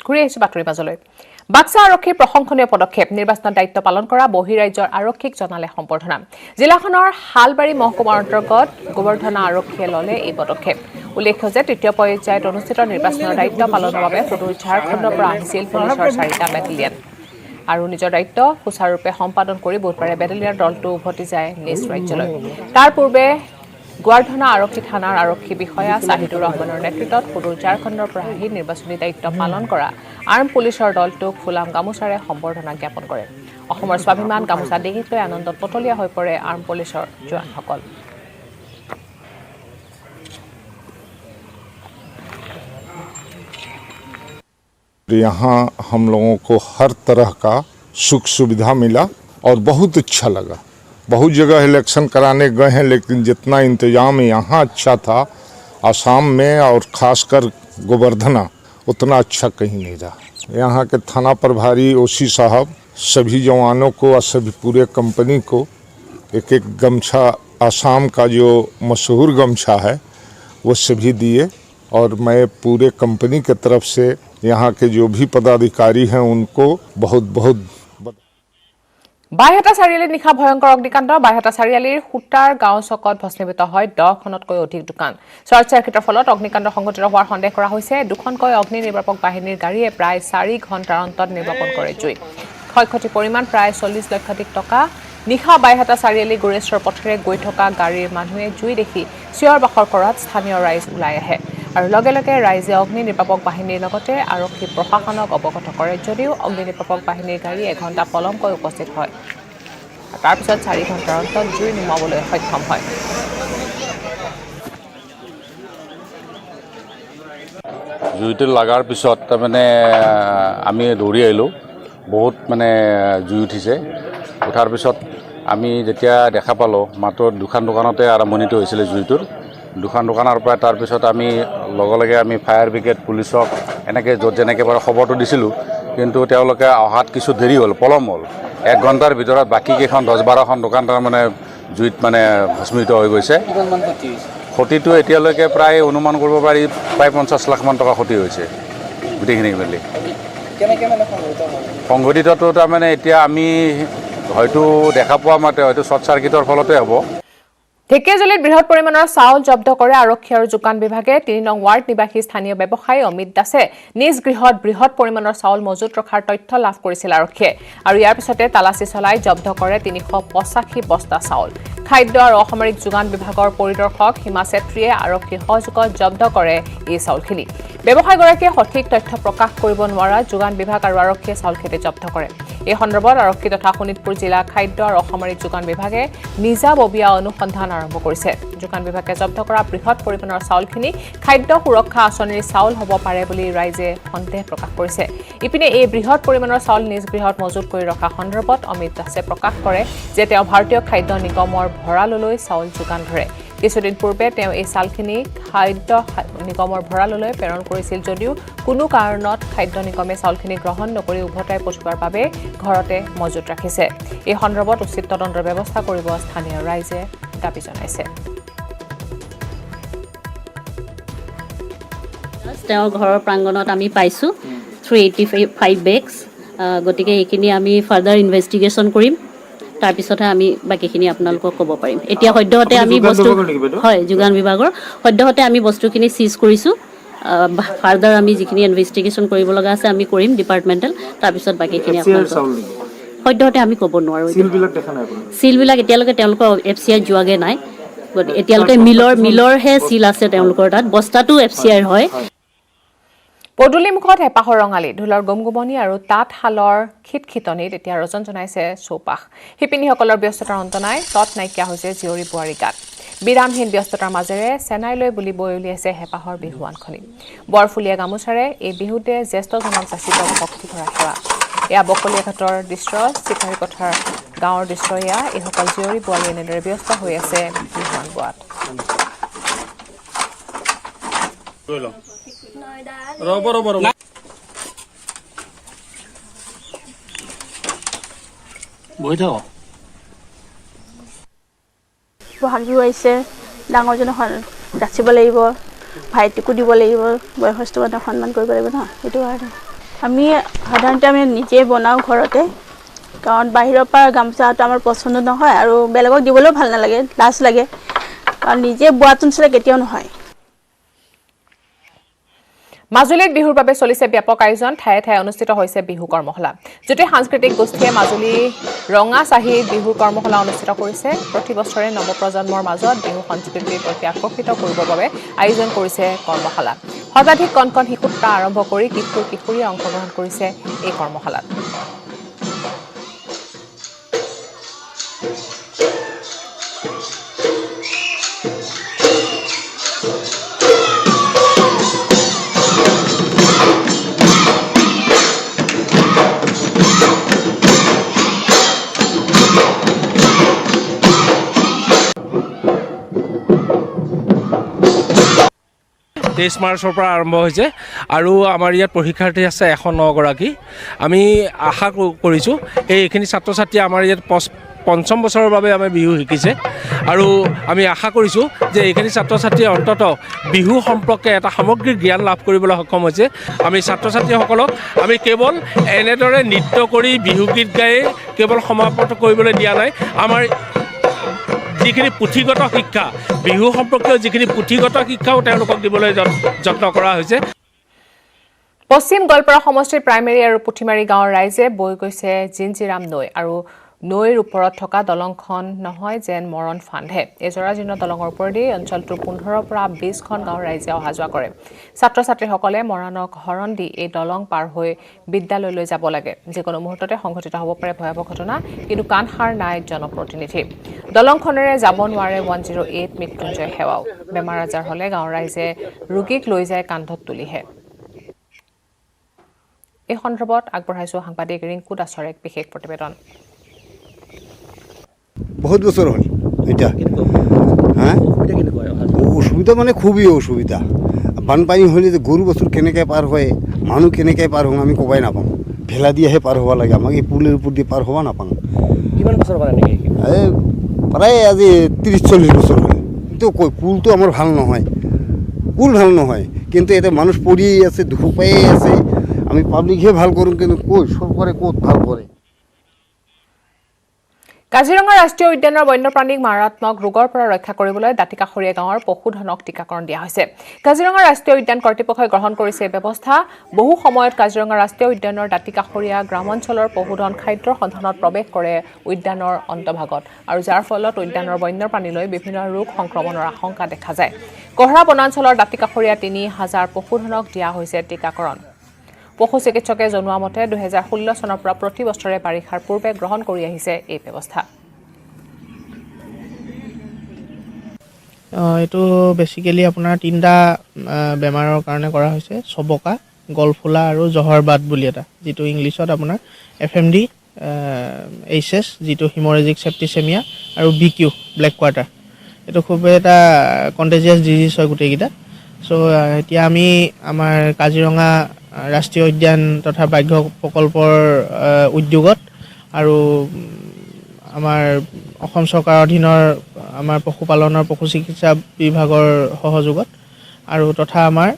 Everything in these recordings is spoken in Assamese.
ঘূৰি আহিছো বাতৰি মাজলৈ বাক্সা আৰক্ষীৰ প্ৰশংসনীয় পদক্ষেপ নিৰ্বাচনৰ দায়িত্ব পালন কৰা বহিৰাজ্যৰ আৰক্ষীক জনালে সম্বৰ্ধনা জিলাখনৰ হালবাৰী মহকুমাৰ অন্তৰ্গত গোবৰ্ধনা আৰক্ষীয়ে ললে এই পদক্ষেপ উল্লেখ্য যে তৃতীয় পৰ্যায়ত অনুষ্ঠিত নিৰ্বাচনৰ দায়িত্ব পালনৰ বাবে সুদূৰ ঝাৰখণ্ডৰ পৰা আহিছিল পুলিচৰ 4টা বেটেলিয়ন আৰু নিজৰ দায়িত্ব সুচাৰুৰূপে সম্পাদন কৰি বুধবাৰে বেটেলিয়নৰ দলটো উভতি যায় নিজ ৰাজ্যলৈ তাৰ পূৰ্বে গোবৰ্ধনা আৰক্ষী থানাৰ আৰক্ষী বিষয়া সাহিদুৰ ৰহমানৰ নেতৃত্বত সুদূৰ ঝাৰখণ্ডৰ পৰা আহি নিৰ্বাচনী দায়িত্ব পালন কৰা আৰ্ম পুলিচৰ দলটোক ফুলাম গামোচাৰে সম্বৰ্ধনা জ্ঞাপন কৰে অসমৰ স্বাভিমান গামোচা দেখিত লৈ আনন্দত পতলীয়া হৈ পৰে আৰ্ম পুলিচৰ জোৱানসকল यहाँ हम लोगों को हर तरह का सुख सुविधा मिला और बहुत अच्छा लगा बहुत जगह इलेक्शन कराने गए हैं लेकिन जितना इंतजाम यहाँ अच्छा था आसाम में और ख़ासकर गोवर्धना उतना अच्छा कहीं नहीं रहा यहाँ के थाना प्रभारी ओसी साहब सभी जवानों को और सभी पूरे कंपनी को एक एक गमछा आसाम का जो मशहूर गमछा है वो सभी दिए और मैं पूरे कंपनी के तरफ से यहाँ के जो भी पदाधिकारी हैं उनको बहुत बहुत বাইহাটা চাৰিআলিত নিশা ভয়ংকৰ অগ্নিকাণ্ড বাইহাটা চাৰিআলিৰ হুটাৰ গাঁও চকত ভস্মীভূত হয় 10খনতকৈ অধিক দোকান শৰ্ট সাৰ্কিটৰ ফলত অগ্নিকাণ্ড সংঘটিত হোৱাৰ সন্দেহ কৰা হৈছে দুখনকৈ অগ্নি নিৰ্বাপক বাহিনীৰ গাড়ীয়ে প্ৰায় 4 ঘণ্টাৰ অন্তত নিৰ্বাপন কৰে জুই ক্ষয়ক্ষতিৰ পৰিমাণ প্ৰায় 40 লক্ষাধিক টকা নিশা বাইহাটা চাৰিআলি গুৰেশ্বৰ পথেৰে গৈ থকা গাড়ীৰ মানুহে জুই দেখি চিঞৰ বাখৰ কৰাত স্থানীয় ৰাইজ ওলাই আহে আৰু লগে লগে ৰাইজে অগ্নি নিৰ্বাপক বাহিনীৰ লগতে আৰক্ষী প্ৰশাসনক অৱগত কৰে যদিও অগ্নি নিৰ্বাপক বাহিনীৰ গাড়ী এঘণ্টা পলমকৈ উপস্থিত হয় তাৰ পিছত 4 ঘণ্টাৰ অন্তত জুই নুমাবলৈ সক্ষম হয় জুইটো লাগাৰ পিছত তাৰমানে আমি দৌৰি আহিলোঁ বহুত মানে জুই উঠিছে উঠাৰ পিছত আমি যেতিয়া দেখা পালোঁ মাত্ৰ দুখন দোকানতে আৰম্ভণিটো হৈছিলে জুইটোৰ দুখন দোকানৰ পৰা তাৰপিছত আমি লগে লগে আমি ফায়াৰ ব্ৰিগেড পুলিচক এনেকৈ য'ত যেনেকৈ পাৰে খবৰটো দিছিলোঁ কিন্তু তেওঁলোকে অহাত কিছু দেৰি হ'ল পলম হ'ল 1 ঘণ্টাৰ ভিতৰত বাকী কেইখন 10-12খন দোকান তাৰমানে জুইত মানে ভস্মীভূত হৈ গৈছে ক্ষতিটো এতিয়ালৈকে প্ৰায় অনুমান কৰিব পাৰি প্ৰায় 50 লাখ মান টকা ক্ষতি হৈছে গোটেইখিনি মিলি সংঘটিতটো তাৰমানে এতিয়া আমি হয়তো দেখা পোৱা মতে হয়তো শৰ্ট সাৰ্কিটৰ ফলতে হ'ব ঢেকিয়াজুলিত বৃহৎ পৰিমাণৰ চাউল জব্দ কৰে আৰক্ষী আৰু যোগান বিভাগে 3 নং ৱাৰ্ড নিবাসী স্থানীয় ব্যৱসায়ী অমিত দাসে নিজ গৃহত বৃহৎ পৰিমাণৰ চাউল মজুত ৰখাৰ তথ্য লাভ কৰিছিল আৰক্ষীয়ে আৰু ইয়াৰ পিছতে তালাচী চলাই জব্দ কৰে 385 বস্তা চাউল খাদ্য আৰু অসামৰিক যোগান বিভাগৰ পৰিদৰ্শক হিমা চেত্ৰীয়ে আৰক্ষীৰ সহযোগত জব্দ কৰে এই চাউলখিনি ব্যৱসায়ীগৰাকীয়ে সঠিক তথ্য প্ৰকাশ কৰিব নোৱাৰা যোগান বিভাগ আৰু আৰক্ষীয়ে চাউলখিনি জব্দ কৰে এই সন্দৰ্ভত আৰক্ষী তথা শোণিতপুৰ জিলা খাদ্য আৰু অসামৰিক যোগান বিভাগে নিজাববীয়া অনুসন্ধান আৰম্ভ কৰিছে যোগান বিভাগে জব্দ কৰা বৃহৎ পৰিমাণৰ চাউলখিনি খাদ্য সুৰক্ষা আঁচনিৰ চাউল হ'ব পাৰে বুলি ৰাইজে সন্দেহ প্ৰকাশ কৰিছে ইপিনে এই বৃহৎ পৰিমাণৰ চাউল নিজ গৃহত মজুত কৰি ৰখা সন্দৰ্ভত অমিত দাসে প্ৰকাশ কৰে যে তেওঁ ভাৰতীয় খাদ্য নিগমৰ ভঁৰাললৈ চাউল যোগান ধৰে কিছুদিন পূৰ্বে তেওঁ এই চাউলখিনি খাদ্য নিগমৰ ভঁৰাললৈ প্ৰেৰণ কৰিছিল যদিও কোনো কাৰণত খাদ্য নিগমে চাউলখিনি গ্ৰহণ নকৰি উভতাই পঠিওৱাৰ বাবে ঘৰতে মজুত ৰাখিছে এই সন্দৰ্ভত উচিত তদন্তৰ ব্যৱস্থা কৰিব স্থানীয় ৰাইজে দাবী জনাইছে তেওঁৰ ঘৰৰ প্ৰাংগণত আমি পাইছোঁ 385 বেগছ গতিকে এইখিনি আমি ফাৰ্দাৰ ইনভেষ্টিগেশ্যন কৰিম তাৰপিছতহে আমি বাকীখিনি আপোনালোকক ক'ব পাৰিম এতিয়া সদ্যহতে আমি বস্তু হয় যোগান বিভাগৰ সদ্যহতে আমি বস্তুখিনি সিজ কৰিছোঁ ফাৰ্দাৰ আমি যিখিনি ইনভেষ্টিগেশ্যন কৰিব লগা আছে আমি কৰিম ডিপাৰ্টমেণ্টেল তাৰপিছত বাকীখিনি আপোনালোকক সদ্যহতে আমি ক'ব নোৱাৰোঁ চিলবিলাক এতিয়ালৈকে তেওঁলোকৰ FCI যোৱাগৈ নাই গতিকে এতিয়ালৈকে মিলৰহে চিল আছে তেওঁলোকৰ তাত বস্তাটো FCI হয় পদুলিমুখত হেপাহৰ ৰঙালী ঢোলৰ গুমগুমনি আৰু তাঁতশালৰ খিটখিটনিত এতিয়া ৰজন জনাইছে চৌপাশ শিপিনীসকলৰ ব্যস্ততাৰ অন্ত নাই তত নাইকিয়া হৈছে জীয়ৰী বোৱাৰী গাত বিৰামহীন ব্যস্ততাৰ মাজেৰে চেনাইলৈ বুলি বৈ উলিয়াইছে হেপাহৰ বিহুৱানখনি বৰফুলীয়া গামোচাৰে এই বিহুতে জ্যেষ্ঠজনক যাচিব ভক্তি ভৰা সেৱা এয়া বকলীয়াঘাটৰ দৃশ্য চিকাৰী পথাৰ গাঁৱৰ দৃশ্য এয়া এইসকল জীয়ৰী বোৱাৰী এনেদৰে ব্যস্ত হৈ আছে বিহুৱান বোৱাত বহাগ বিহু আহিছে ডাঙৰজনক যাচিব লাগিব ভাইটিকো দিব লাগিব বয়সস্থ মানুহক সন্মান কৰিব লাগিব ন সেইটো কাৰণে আমি সাধাৰণতে আমি নিজে বনাওঁ ঘৰতে কাৰণ বাহিৰৰ পৰা গামোচাটো আমাৰ পচন্দ নহয় আৰু বেলেগক দিবলৈও ভাল নালাগে লাজ লাগে কাৰণ নিজে বোৱাটো নিচিনা কেতিয়াও নহয় মাজুলীত বিহুৰ বাবে চলিছে ব্যাপক আয়োজন ঠায়ে ঠায়ে অনুষ্ঠিত হৈছে বিহু কৰ্মশালা যতে সাংস্কৃতিক গোষ্ঠীয়ে মাজুলী ৰঙাচাহীত বিহু কৰ্মশালা অনুষ্ঠিত কৰিছে প্ৰতি বছৰে নৱপ্ৰজন্মৰ মাজত বিহু সংস্কৃতিৰ প্ৰতি আকৰ্ষিত কৰিবৰ বাবে আয়োজন কৰিছে কৰ্মশালা সৰ্বাধিক কণ শিশুৰ পৰা আৰম্ভ কৰি কিশোৰ কিশোৰীয়ে অংশগ্ৰহণ কৰিছে এই কৰ্মশালাত মাৰ্চৰ পৰা আৰম্ভ হৈছে আৰু আমাৰ ইয়াত প্ৰশিক্ষাৰ্থী আছে 109 গৰাকী আমি আশা কৰিছোঁ এইখিনি ছাত্ৰ ছাত্ৰীয়ে আমাৰ ইয়াত পঞ্চম বছৰৰ বাবে আমি বিহু শিকিছে আৰু আমি আশা কৰিছোঁ যে এইখিনি ছাত্ৰ ছাত্ৰীয়ে অন্ততঃ বিহু সম্পৰ্কে এটা সামগ্ৰিক জ্ঞান লাভ কৰিবলৈ সক্ষম হৈছে আমি ছাত্ৰ ছাত্ৰীসকলক আমি কেৱল এনেদৰে নৃত্য কৰি বিহু গীত গাই কেৱল সমাপন কৰিবলৈ দিয়া নাই আমাৰ যিখিনি পুথিগত শিক্ষা বিহু সম্পৰ্কীয় যিখিনি পুথিগত শিক্ষাও তেওঁলোকক দিবলৈ যত্ন কৰা হৈছে পশ্চিম গোৱালপাৰা সমষ্টিৰ প্ৰাইমেৰী আৰু পুঠিমাৰী গাঁৱৰ ৰাইজে বৈ গৈছে জিঞ্জিৰাম নৈ আৰু নৈৰ ওপৰত থকা দলংখন নহয় যেন মৰণ ফান্দহে এই জৰাজীৰ্ণ দলঙৰ ওপৰেদি অঞ্চলটোৰ 15 পৰা 20খন গাঁৱৰ ৰাইজে অহা যোৱা কৰে ছাত্ৰ ছাত্ৰীসকলে মৰণক হৰণ দি এই দলং পাৰ হৈ বিদ্যালয়লৈ যাব লাগে যিকোনো মুহূৰ্ততে সংঘটিত হ'ব পাৰে ভয়াৱহ ঘটনা কিন্তু কাণসাৰ নাই জনপ্ৰতিনিধি দলংখনেৰে যাব নোৱাৰে 108 মৃত্যুঞ্জয় সেৱাও বেমাৰ আজাৰ হ'লে গাঁৱৰ ৰাইজে ৰোগীক লৈ যায় কান্ধত তুলিহে এই সন্দৰ্ভত আগবঢ়াইছো সাংবাদিক ৰিংকু দাসৰ এক বিশেষ প্ৰতিবেদন বহুত বছৰ হ'ল এটা হ্যাঁ অসুবিধা মানে খুবই অসুবিধা বানপানী হ'লে যে গৰু বছৰ কেনেকৈ পাৰ হয় মানুহ কেনেকৈ পাৰ হয় আমি ক'বাই নাপাওঁ ভেলা দিয়েহে পাৰ হ'ব লাগে আমাক এই পুলৰ ওপৰত দি পাৰ হ'ব নাপাওঁ কিমান বছৰ পৰা নেকি এই প্ৰায় আজি 30-40 বছৰ হ'ল কিন্তু পুলটো আমাৰ ভাল নহয় পুল ভাল নহয় কিন্তু এতিয়া মানুহ পৰি আছে দুখ পাই আছে আমি পাব্লিকহে ভাল কৰোঁ কিন্তু ক'ত চৰকাৰে ক'ত ভাল কৰে কাজিৰঙা ৰাষ্ট্ৰীয় উদ্যানৰ বন্যপ্ৰাণীক মাৰাত্মক ৰোগৰ পৰা ৰক্ষা কৰিবলৈ দাঁতিকাষৰীয়া গাঁৱৰ পশুধনক টিকাকৰণ দিয়া হৈছে কাজিৰঙা ৰাষ্ট্ৰীয় উদ্যান কৰ্তৃপক্ষই গ্ৰহণ কৰিছে ব্যৱস্থা বহু সময়ত কাজিৰঙা ৰাষ্ট্ৰীয় উদ্যানৰ দাঁতিকাষৰীয়া গ্ৰামাঞ্চলৰ পশুধন খাদ্যৰ সন্ধানত প্ৰৱেশ কৰে উদ্যানৰ অন্তভাগত আৰু যাৰ ফলত উদ্যানৰ বন্যপ্ৰাণীলৈ বিভিন্ন ৰোগ সংক্ৰমণৰ আশংকা দেখা যায় কহৰা বনাঞ্চলৰ দাঁতিকাষৰীয়া 3000 পশুধনক দিয়া হৈছে টিকাকৰণ পশু চিকিৎসকে জনোৱা মতে 2016 চনৰ পৰা প্ৰতি বছৰে বাৰিষাৰ পূৰ্বে গ্ৰহণ কৰি আহিছে এই ব্যৱস্থা এইটো বেসিক্যালি আপোনাৰ তিনটা বেমাৰৰ কাৰণে কৰা হৈছে সবকা গলফুলা আৰু জহৰবাদ বুলি এটা যেটো ইংলিছত আপোনাৰ এফএমডি এইচএছ যেটো হিমৰেজিক সেপ্টিসেমিয়া আৰু বিকিউ ব্ল্যাক কোৱাৰ্টাৰ এটো খুব এটা কন্টেজিয়াছ ডিজিজ হয় গুটেকিটা সো এতিয়া আমি আমাৰ কাজিৰঙা ৰাষ্ট্ৰীয় উদ্যান তথা বাঘ্য প্ৰকল্পৰ উদ্যোগত আৰু আমাৰ অসম চৰকাৰৰ অধীনৰ আমাৰ পশুপালনৰ পশু চিকিৎসা বিভাগৰ সহযোগত আৰু তথা আমাৰ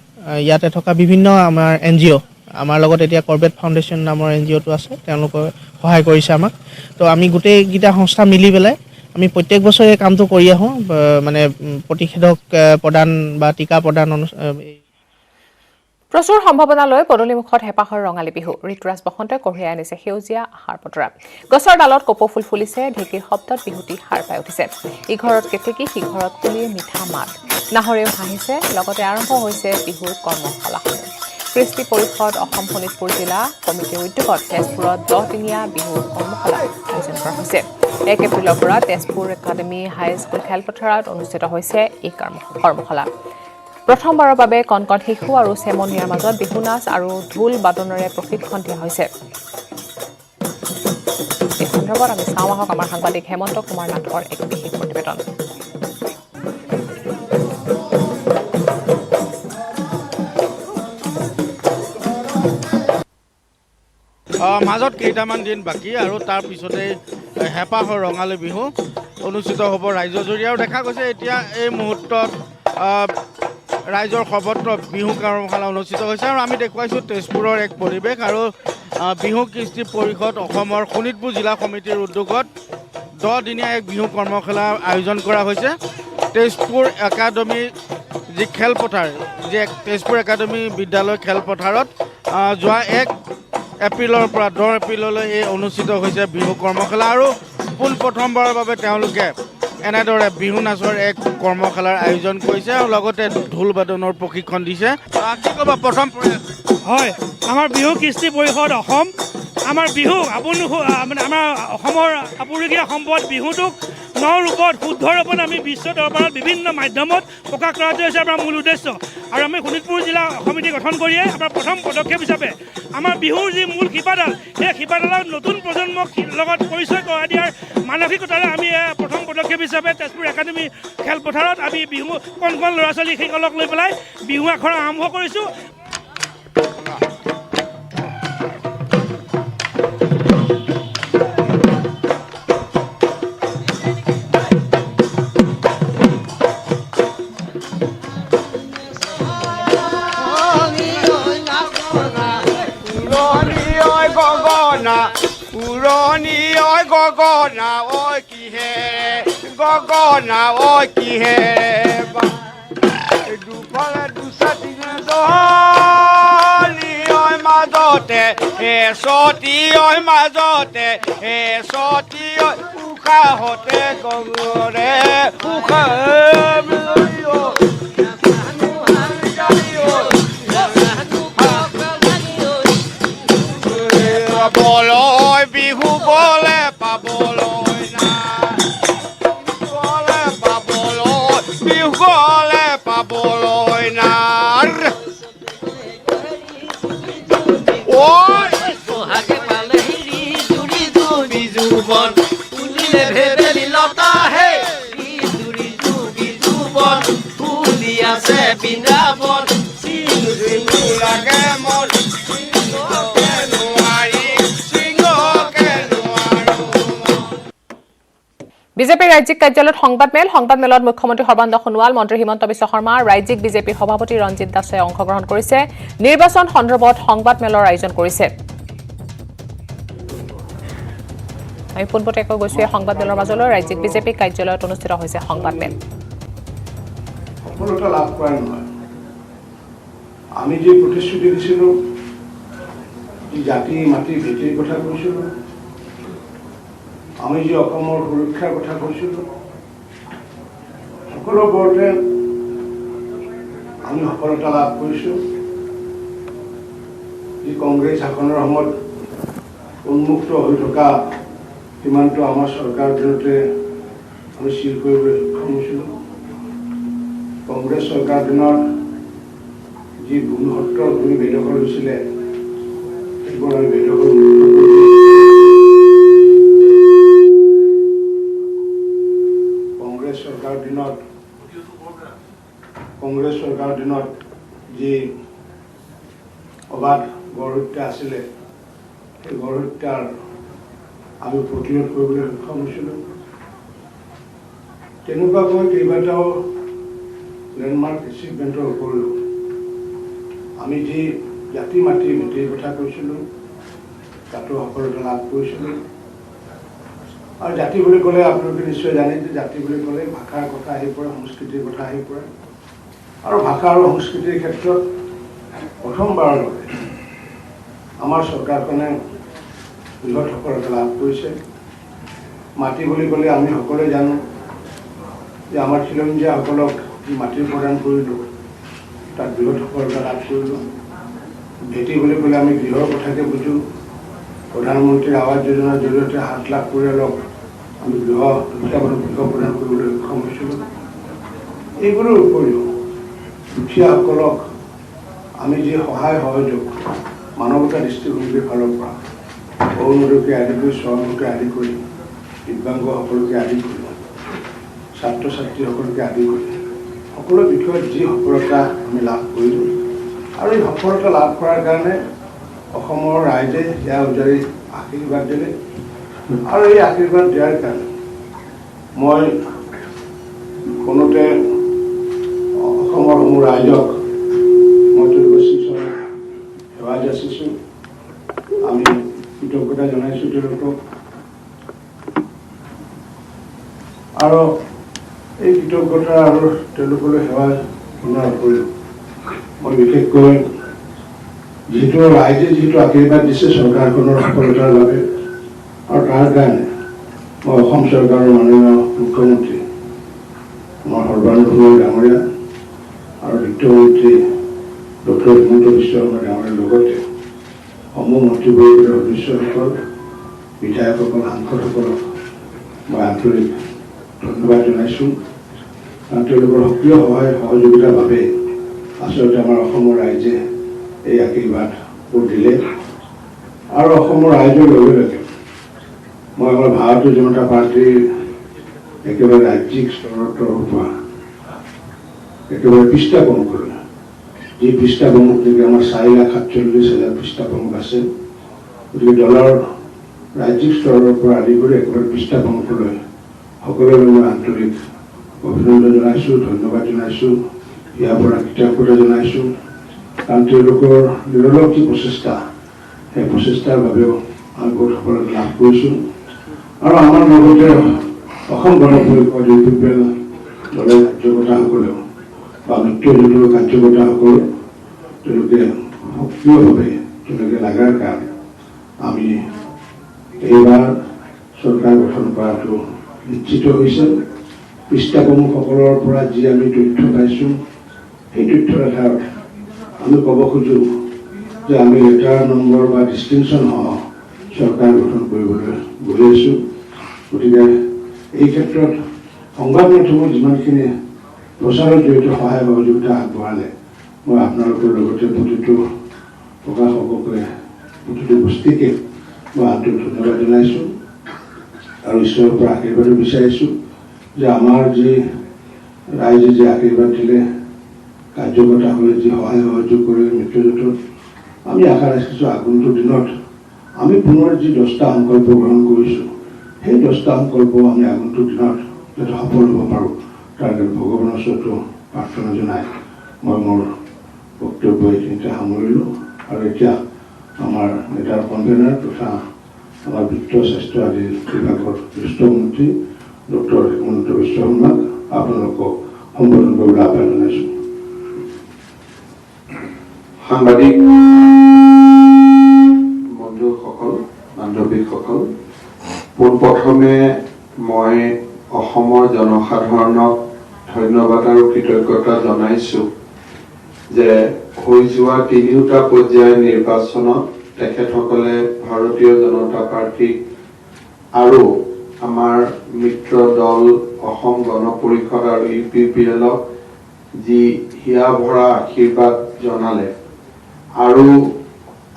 ইয়াতে থকা বিভিন্ন আমাৰ এনজিও আমাৰ লগত এতিয়া কৰবেট ফাউণ্ডেশ্যন নামৰ এনজিওটো আছে তেওঁলোকে সহায় কৰিছে আমাক তো আমি গোটেই গিটা সংস্থা মিলি পেলাই আমি প্ৰত্যেক বছৰে এই কামটো কৰি আহো মানে প্ৰতিষেধক প্ৰদান বা টিকা প্ৰদান প্ৰচুৰ সম্ভাৱনা লৈ পদূলিমুখত হেপাহৰ ৰঙালী বিহু ঋতুৰাজ বসন্তই কঢ়িয়াই আনিছে সেউজীয়া আহাৰ পতৰা গছৰ ডালত কপৌফুল ফুলিছে ঢেঁকীৰ শব্দত বিহুটি সাৰ পাই উঠিছে ইঘৰত কেতেকী সিঘৰত কুলিৰ মিঠা মাত নাহৰেও হাঁহিছে লগতে আৰম্ভ হৈছে বিহুৰ কৰ্মশালাসমূহ কৃষ্টি পৰিষদ অসম শোণিতপুৰ জিলা কমিটিৰ উদ্যোগত তেজপুৰত 10দিনীয়া বিহুৰ কৰ্মশালা আয়োজন কৰা হৈছে 1 এপ্ৰিলৰ পৰা তেজপুৰ একাডেমী হাইস্কুল খেলপথাৰত অনুষ্ঠিত হৈছে এই কৰ্মশালা প্ৰথমবাৰৰ বাবে কণকণ শিশু আৰু চেমনিয়াৰ মাজত বিহু নাচ আৰু ঢোল বাদনেৰে প্ৰশিক্ষণ দিয়া হৈছে এই সন্দৰ্ভত আমি চাওঁ আহক আমাৰ সাংবাদিক হেমন্ত কুমাৰ নাথৰ এক বিশেষ প্ৰতিবেদন মাজত কেইটামান দিন বাকী আৰু তাৰ পিছতে হেপাহৰ ৰঙালী বিহু অনুষ্ঠিত হ'ব ৰাজ্যজুৰি আৰু দেখা গৈছে এতিয়া এই মুহূৰ্তত ৰাইজৰ সৰ্বত্ৰ বিহু কৰ্মশালা অনুষ্ঠিত হৈছে আৰু আমি দেখুৱাইছোঁ তেজপুৰৰ এক পৰিৱেশ আৰু বিহু কৃষ্টি পৰিষদ অসমৰ শোণিতপুৰ জিলা সমিতিৰ উদ্যোগত 10 দিনীয়া এক বিহু কৰ্মশালা আয়োজন কৰা হৈছে। তেজপুৰ একাডেমি যি খেলপথাৰ তেজপুৰ একাডেমি বিদ্যালয় খেলপথাৰত যোৱা 1 এপ্ৰিলৰ পৰা 10 এপ্ৰিললৈ এই অনুষ্ঠিত হৈছে বিহু কৰ্মশালা আৰু পোনপ্ৰথমবাৰৰ বাবে তেওঁলোকে এনেদৰে বিহু নাচৰ এক কৰ্মশালাৰ আয়োজন কৰিছে আৰু লগতে ঢোল বাদনৰ প্ৰশিক্ষণ দিছে। কি ক'ব প্ৰথম হয়, আমাৰ বিহু কৃষ্টি পৰিষদ অসম আমাৰ বিহু মানে আমাৰ অসমৰ আপুৰুগীয়া সম্পদ বিহুটোক ন ৰূপত শুদ্ধ ৰূপত আমি বিশ্ব দৰবাৰত বিভিন্ন মাধ্যমত প্ৰকাশ কৰাটো হৈছে আমাৰ মূল উদ্দেশ্য আৰু আমি শোণিতপুৰ জিলা সমিতি গঠন কৰিয়ে আমাৰ প্ৰথম পদক্ষেপ হিচাপে আমাৰ বিহুৰ যি মূল শিপাডাল সেই শিপাডালক নতুন প্ৰজন্মক লগত পৰিচয় কৰাই দিয়াৰ মানসিকতাৰে আমি প্ৰথম পদক্ষেপ হিচাপে তেজপুৰ একাডেমি খেলপথাৰত আমি বিহু কণ কণ ল'ৰা ছোৱালী সেইসকলক লৈ পেলাই বিহু আখৰা আৰম্ভ কৰিছোঁ। পুৰণি ঐ গগনা ঐ কিহে গগনা ঐ কিহে দুফালে দুচাতি দলি ঐ মাজতে সতী ঐ মাজতে সতী ঐ উশাহতে গগৰে উশাহ পাবলৈ বিহু গলে পাবলৈ নাই গলে পাবলৈ বিহু গলে পাবলৈ নাই সোহাগে পালে জুৰি জুবি জুবন ফুলিলে ভেবেলি লতা হে জুৰি জুবি জুবন ফুলি আছে বৃন্দাবন চিঙি লাগে মন বিজেপিৰ ৰাজ্যিক কাৰ্যালয়ত সংবাদমেলত মুখ্যমন্ত্ৰী সৰ্বানন্দ সোণোৱাল, মন্ত্ৰী হিমন্ত বিশ্ব শৰ্মা, ৰাজ্যিক বিজেপিৰ সভাপতি ৰঞ্জিত দাসে অংশগ্ৰহণ কৰিছে। নিৰ্বাচন সন্দৰ্ভত সংবাদমেলৰ আয়োজন কৰিছে। আমি পোনপটীয়াকৈ গৈছো এই সংবাদমেলৰ মাজলৈ। ৰাজ্যিক বিজেপি কাৰ্যালয়ত অনুষ্ঠিত হৈছে সংবাদমেল। সফলতা লাভ কৰা নহয়, আমি যে প্ৰতিশ্ৰুতি দিছিলোঁ, যি জাতি মাটি ভেটিৰ কথা কৈছিলোঁ, আমি যে অসমৰ সুৰক্ষাৰ কথা কৈছিলোঁ, সকলোবোৰতে আমি সফলতা লাভ কৰিছোঁ। যি কংগ্ৰেছ শাসনৰ সময়ত উন্মুক্ত হৈ থকা সীমান্ত আমাৰ চৰকাৰৰ দিনতে আমি চিল কৰিবলৈ সক্ষম হৈছিলোঁ। কংগ্ৰেছ চৰকাৰৰ দিনত যি ভূমিসত্ৰ ভূমি বেদখল হৈছিলে সেইবোৰ আমি বেদখল কংগ্ৰেছ চৰকাৰৰ দিনত যি অবাধ গড় হত্যা আছিলে সেই গড় হত্যাৰ আমি প্ৰতিৰোধ কৰিবলৈ সক্ষম হৈছিলোঁ। তেনেকুৱাকৈ কেইবাটাও লেণ্ডমাৰ্ক এচিভমেণ্টৰ উপৰিও আমি যি জাতি মাটি ভেটিৰ কথা কৈছিলোঁ তাতো সফলতা লাভ কৰিছিলোঁ। আৰু জাতি বুলি ক'লে আপোনালোকে নিশ্চয় জানে যে জাতি বুলি ক'লে ভাষাৰ কথা আহি পৰে, সংস্কৃতিৰ কথা আহি পৰে। আৰু ভাষা আৰু সংস্কৃতিৰ ক্ষেত্ৰত প্ৰথমবাৰৰ বাবে আমাৰ চৰকাৰখনে বৃহৎ সফলতা লাভ কৰিছে। মাটি বুলি ক'লে আমি সকলোৱে জানো যে আমাৰ খিলঞ্জীয়াসকলক যি মাটি প্ৰদান কৰিলোঁ তাত বৃহৎ সফলতা লাভ কৰিলোঁ। ভেটি বুলি ক'লে আমি গৃহৰ কথাকে বুজোঁ। প্ৰধানমন্ত্ৰী আৱাস যোজনাৰ জৰিয়তে 7 লাখ পৰিয়ালক আমি দুখীয়া মানুহ গৃহ প্ৰদান কৰিবলৈ সক্ষম হৈছিলোঁ। এইবোৰৰ উপৰিও দুখীয়াসকলক আমি যি সহায় সহযোগ মানৱতা দৃষ্টিভংগীৰ ফালৰ পৰা অৰুণোদয়কে আদি কৰি স্বৰ্ণকে আদি কৰি দিব্যাংগসকলকে আদি কৰি ছাত্ৰ ছাত্ৰীসকলকে আদি কৰি সকলো বিষয়ত যি সফলতা আমি লাভ কৰিলোঁ আৰু এই সফলতা লাভ কৰাৰ কাৰণে অসমৰ ৰাইজে সেয়া উজাৰি আশীৰ্বাদ দিলে। আৰু এই আশীৰ্বাদ দিয়াৰ কাৰণে মই কোনোতে অসমৰ অসমৰ সমূহ ৰাইজক মই তেওঁলোকৰ শিলচৰ সেৱা যাচিছোঁ। আমি কৃতজ্ঞতা জনাইছোঁ তেওঁলোকক। আৰু এই কৃতজ্ঞতা আৰু তেওঁলোকলৈ সেৱা জনোৱাৰ উপৰিও মই বিশেষকৈ যিহেতু ৰাইজে যিহেতু আশীৰ্বাদ দিছে চৰকাৰখনৰ সফলতাৰ বাবে, আৰু তাৰ কাৰণে মই অসম চৰকাৰৰ মাননীয় মুখ্যমন্ত্ৰী আমাৰ সৰ্বানন্দ সোণোৱাল ডাঙৰীয়া আৰু বিত্তমন্ত্ৰী ডক্টৰ হিমন্ত বিশ্ব শৰ্মা ডাঙৰীয়াৰ লগতে সমূহ মন্ত্ৰীবৰ্গৰ সদস্যসকল, বিধায়কসকল, সাংসদসকলক মই আন্তৰিক ধন্যবাদ জনাইছোঁ। কাৰণ তেওঁলোকৰ সক্ৰিয় সহায় সহযোগিতাৰ বাবে আচলতে আমাৰ অসমৰ ৰাইজে এই আশীৰ্বাদবোৰ দিলে। আৰু অসমৰ ৰাইজৰ লগে লগে মই আমাৰ ভাৰতীয় জনতা পাৰ্টীৰ একেবাৰে ৰাজ্যিক স্তৰৰ তৰফৰ পৰা একেবাৰে পৃষ্ঠা প্ৰমুখ, যি পৃষ্ঠা প্ৰমুখ নেকি আমাৰ 4,47,000 পৃষ্ঠা প্ৰমুখ আছে। গতিকে দলৰ ৰাজ্যিক স্তৰৰ পৰা আদি কৰি একেবাৰে পৃষ্ঠা প্ৰমুখলৈ সকলোলৈ মই আন্তৰিক অভিনন্দন জনাইছোঁ, ধন্যবাদ জনাইছোঁ, ইয়াৰ পৰা কৃতজ্ঞতা জনাইছোঁ। কাৰণ তেওঁলোকৰ নিৰলস যি প্ৰচেষ্টা, সেই প্ৰচেষ্টাৰ বাবেও আমি বহুত সফলতা লাভ কৰিছোঁ। আৰু আমাৰ লগতে অসম গণ পৰিষদ UPPL দলৰ কাৰ্যকৰ্তাসকলেও বা মিত্ৰজোঁটৰ কাৰ্যকৰ্তাসকলেও তেওঁলোকে সক্ৰিয়ভাৱে তেওঁলোকে লগাৰ কাৰণে আমি এইবাৰ চৰকাৰ গঠন কৰাটো নিশ্চিত হৈছে। পৃষ্ঠা প্ৰমুখসকলৰ পৰা যি আমি তথ্য পাইছোঁ, সেই তথ্যৰ আধাৰত আমি ক'ব খোজোঁ যে আমি লেটাৰ নম্বৰ বা ডিষ্টিংশ্যন সহ চৰকাৰ গঠন কৰিবলৈ গৈ আছোঁ। গতিকে এই ক্ষেত্ৰত সংবাদ মাধ্যমৰ যিমানখিনি প্ৰচাৰৰ জৰিয়তে সহায় সহযোগিতা আগবঢ়ালে, মই আপোনালোকৰ লগতে প্ৰতিটো প্ৰকাশককে, প্ৰতিটো গোষ্ঠীকে মই আন্তৰিক ধন্যবাদ জনাইছোঁ আৰু ঈশ্বৰৰ পৰা আশীৰ্বাদো বিচাৰিছোঁ যে আমাৰ যি ৰাইজে যি আশীৰ্বাদ দিলে, কাৰ্যকৰ্তাসকলে যি সহায় সহযোগ কৰি মিত্ৰজোঁটত, আমি আশা ৰাখিছোঁ আগন্তুক দিনত আমি পুনৰ যি 10টা সংকল্প গ্ৰহণ কৰিছোঁ, সেই 10টা সংকল্প আমি আগন্তুক দিনত যাতে সফল হ'ব পাৰোঁ, তাৰ কাৰণে ভগৱানৰ ওচৰতো প্ৰাৰ্থনা জনাই মই মোৰ বক্তব্য এইখিনিতে সামৰিলোঁ। আৰু এতিয়া আমাৰ নেতাৰ কনভেনাৰ তথা আমাৰ বিত্ত, স্বাস্থ্য আদি বিভাগৰ জ্যেষ্ঠ মন্ত্ৰী ডক্টৰ হিমন্ত বিশ্ব শৰ্মাক আপোনালোকক সম্বোধন কৰিবলৈ আহ্বান জনাইছোঁ। সাংবাদিক বন্ধুসকল, বান্ধৱীসকল, পোনপ্ৰথমে মই অসমৰ জনসাধাৰণক ধন্যবাদ আৰু কৃতজ্ঞতা জনাইছোঁ যে হৈ যোৱা 3টা পৰ্যায়ৰ নিৰ্বাচনত তেখেতসকলে ভাৰতীয় জনতা পাৰ্টীক আৰু আমাৰ মিত্ৰ দল অসম গণ পৰিষদ আৰু UPPLক যি হিয়া ভৰা আশীৰ্বাদ জনালে আৰু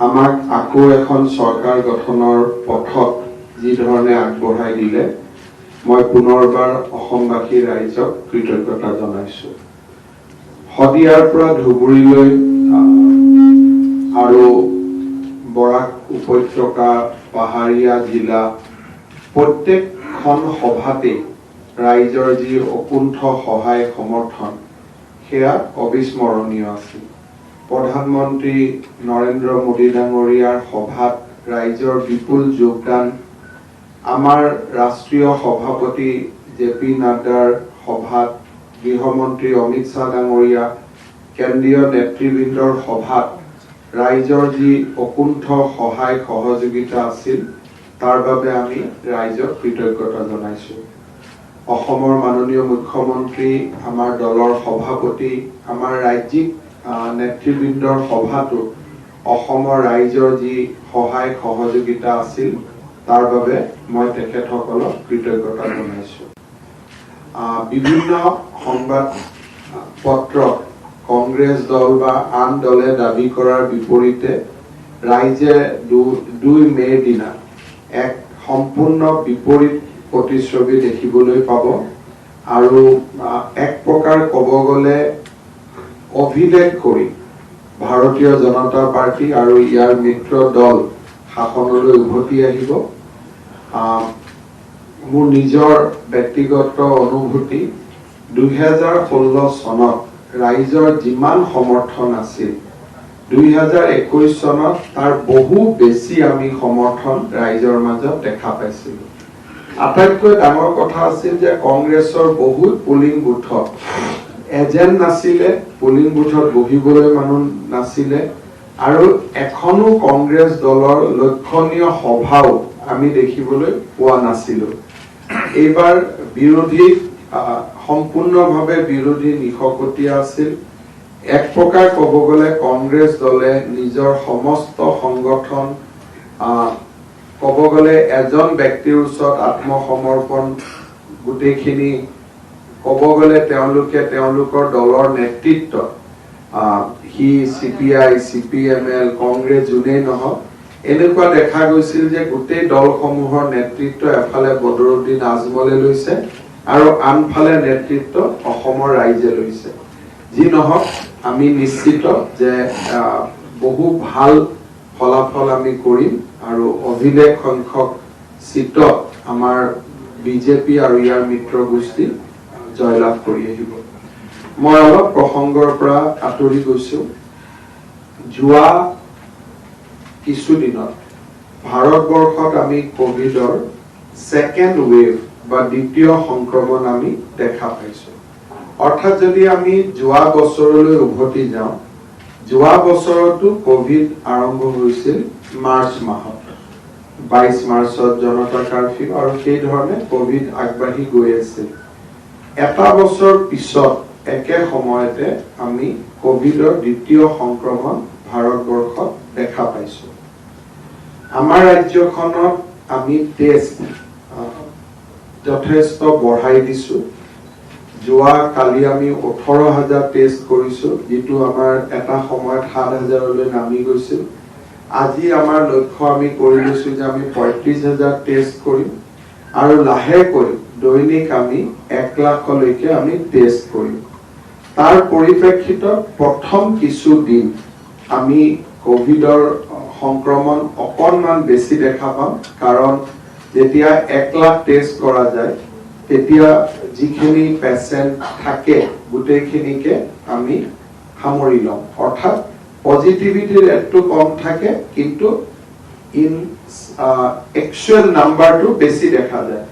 আমাক আকৌ এখন চৰকাৰ গঠনৰ পথত যি ধৰণে আগবঢ়াই দিলে, মই পুনৰবাৰ অসমবাসী ৰাইজক কৃতজ্ঞতা জনাইছোঁ। শদিয়াৰ পৰা ধুবুৰীলৈ আৰু বৰাক উপত্যকা, পাহাৰীয়া জিলা প্ৰত্যেকখন সভাতে ৰাইজৰ যি অকুণ্ঠ সহায় সমৰ্থন, সেয়া অবিস্মৰণীয় আছিল। প্ৰধানমন্ত্ৰী নৰেন্দ্ৰ মোদী ডাঙৰীয়াৰ সভাত ৰাইজৰ বিপুল যোগদান, আমাৰ ৰাষ্ট্ৰীয় সভাপতি JP নাড্ডাৰ সভাত, গৃহমন্ত্ৰী অমিত শ্বাহ ডাঙৰীয়া, কেন্দ্ৰীয় নেতৃবৃন্দৰ সভাত ৰাইজৰ যি অকুণ্ঠ সহায় সহযোগিতা আছিল, তাৰ বাবে আমি ৰাইজক কৃতজ্ঞতা জনাইছোঁ। অসমৰ মাননীয় মুখ্যমন্ত্ৰী, আমাৰ দলৰ সভাপতি, আমাৰ ৰাজ্যিক নেতৃবৃন্দৰ সভাতো অসমৰ ৰাইজৰ যি সহায় সহযোগিতা আছিল, তাৰ বাবে মই তেখেতসকলক কৃতজ্ঞতা জনাইছোঁ। বিভিন্ন সংবাদ পত্ৰত কংগ্ৰেছ দল বা আন দলে দাবী কৰাৰ বিপৰীতে ৰাইজে 2 মে'ৰ দিনা এক সম্পূৰ্ণ বিপৰীত প্ৰতিচ্ছবি দেখিবলৈ পাব আৰু এক প্ৰকাৰ ক'ব গ'লে অভিলেখ কৰি ভাৰতীয় জনতা পাৰ্টি আৰু ইয়াৰ মিত্ৰ দল শাসনলৈ উভতি আহিব। মোৰ নিজৰ ব্যক্তিগত অনুভূতি, 2016 চনত ৰাইজৰ যিমান সমৰ্থন আছিল 2021 চনত তাৰ বহু বেছি আমি সমৰ্থন ৰাইজৰ মাজত দেখা পাইছিলোঁ। আটাইতকৈ ডাঙৰ কথা আছিল যে কংগ্ৰেছৰ বহুত পুলিং বুথত এজেণ্ট নাছিলে, পুলিং বুথত বহিবলৈ মানুহ নাছিলে আৰু এখনো কংগ্ৰেছ দলৰ লক্ষণীয় সভাও আমি দেখিবলৈ পোৱা নাছিলোঁ। এইবাৰ বিৰোধী সম্পূৰ্ণভাৱে বিৰোধী নিশকতীয়া আছিল। এক প্ৰকাৰ ক'ব গ'লে কংগ্ৰেছ দলে নিজৰ সমস্ত সংগঠন ক'ব গ'লে এজন ব্যক্তিৰ ওচৰত আত্মসমৰ্পণ গোটেইখিনি ক'ব গ'লে তেওঁলোকে তেওঁলোকৰ দলৰ নেতৃত্ব সি CPI, CPML, কংগ্ৰেছ যোনেই নহওক এনেকুৱা দেখা গৈছিল যে গোটেই দলসমূহৰ নেতৃত্ব এফালে বদৰুদ্দিন আজমলে লৈছে আৰু আনফালে নেতৃত্ব অসমৰ ৰাইজে লৈছে। যি নহওক আমি নিশ্চিত যে বহু ভাল ফলাফল আমি কৰিম আৰু অভিলেখ সংখ্যক সিটত আমাৰ বিজেপি আৰু ইয়াৰ মিত্ৰ গোষ্ঠী জয়লাভ কৰি আহিব। মই অলপ প্ৰসংগৰ পৰা আঁতৰি গৈছো। যোৱা কিছুদিনত ভাৰতবৰ্ষত আমি কোভিডৰ সেকেন্ড ৱেভ বা দ্বিতীয় সংক্ৰমণ আমি দেখা পাইছো। অৰ্থাৎ যদি আমি যোৱা বছৰলৈ উভতি যাওঁ, যোৱা বছৰতো কোভিড আৰম্ভ হৈছিল মাৰ্চ মাহত, 22 মাৰ্চত জনতা কাৰফিউ আৰু সেই ধৰণে কোভিড আগবাঢ়ি গৈ আছিল। এটা বছৰ পিছত একে সময়তে আমি কোভিডৰ দ্বিতীয় সংক্ৰমণ ভাৰতবৰ্ষত দেখা পাইছো। আমাৰ ৰাজ্যখনত আমি টেষ্ট যথেষ্ট বঢ়াই দিছো। যোৱা কালি আমি 18,000 টেষ্ট কৰিছো, যিটো আমাৰ এটা সময়ত 7,000লৈ নামি গৈছিল। আজি আমাৰ লক্ষ্য আমি কৰি লৈছো যে আমি 35,000 টেষ্ট কৰিম আৰু লাহেকৈ দৈনিক আমি 1 লাখলৈকে আমি টেষ্ট কৰিম। তাৰ পৰিপ্ৰেক্ষিতত প্ৰথম কিছুদিন আমি কোভিডৰ সংক্ৰমণ অকণমান বেছি দেখা পাম, কাৰণ যেতিয়া 1 লাখ টেষ্ট কৰা যায় তেতিয়া যিখিনি পেচেণ্ট থাকে গোটেইখিনিকে আমি সামৰি লওঁ। অৰ্থাৎ পজিটিভিটি ৰেটটো কম থাকে কিন্তু একচুৱেল নাম্বাৰটো বেছি দেখা যায়।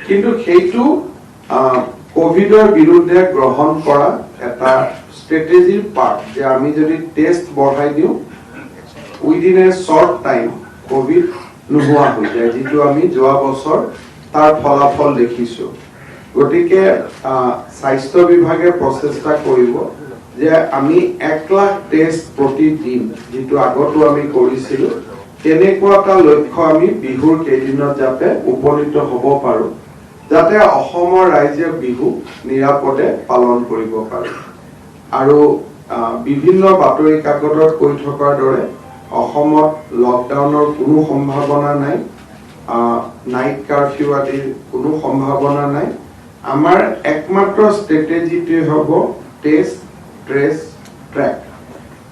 কিন্তু সেইটো কোভিডৰ বিৰুদ্ধে গ্ৰহণ কৰা এটা ষ্ট্ৰেটেজিৰ পাৰ্ট যে আমি যদি টেষ্ট বঢ়াই দিওঁ within a short time Covid নোহোৱা হৈ যায়, যিটো আমি যোৱা বছৰ তাৰ ফলাফল দেখিছো। গতিকে স্বাস্থ্য বিভাগে প্ৰচেষ্টা কৰিব যে আমি 1 লাখ টেষ্ট প্ৰতিদিন, যিটো আগতো আমি কৰিছিলো, তেনেকুৱা এটা লক্ষ্য আমি বিহুৰ কেইদিনত যাতে উপনীত হ'ব পাৰো, যাতে অসমৰ ৰাইজে বিহু নিৰাপদে পালন কৰিব পাৰে। আৰু বিভিন্ন বাতৰি কাকতত কৈ থকাৰ দৰে অসমত লকডাউনৰ কোনো সম্ভাৱনা নাই, নাইট কাৰফিউ আদিৰ কোনো সম্ভাৱনা নাই। আমাৰ একমাত্ৰ ষ্ট্ৰেটেজিটোৱে হ'ব টেষ্ট, ট্ৰেচ, ট্ৰেক।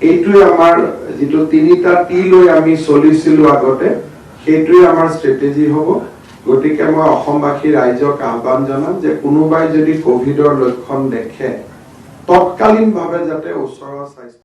এইটোৱে আমাৰ যিটো 3টা T লৈ আমি চলিছিলো আগতে, সেইটোৱে আমাৰ ষ্ট্ৰেটেজি হ'ব। গতিকে মই অসমবাসী ৰাইজক আহ্বান জনাম যে কোনোবাই যদি কোভিডৰ লক্ষণ দেখে তৎকালীনভাৱে যাতে ওচৰৰ স্বাস্থ্য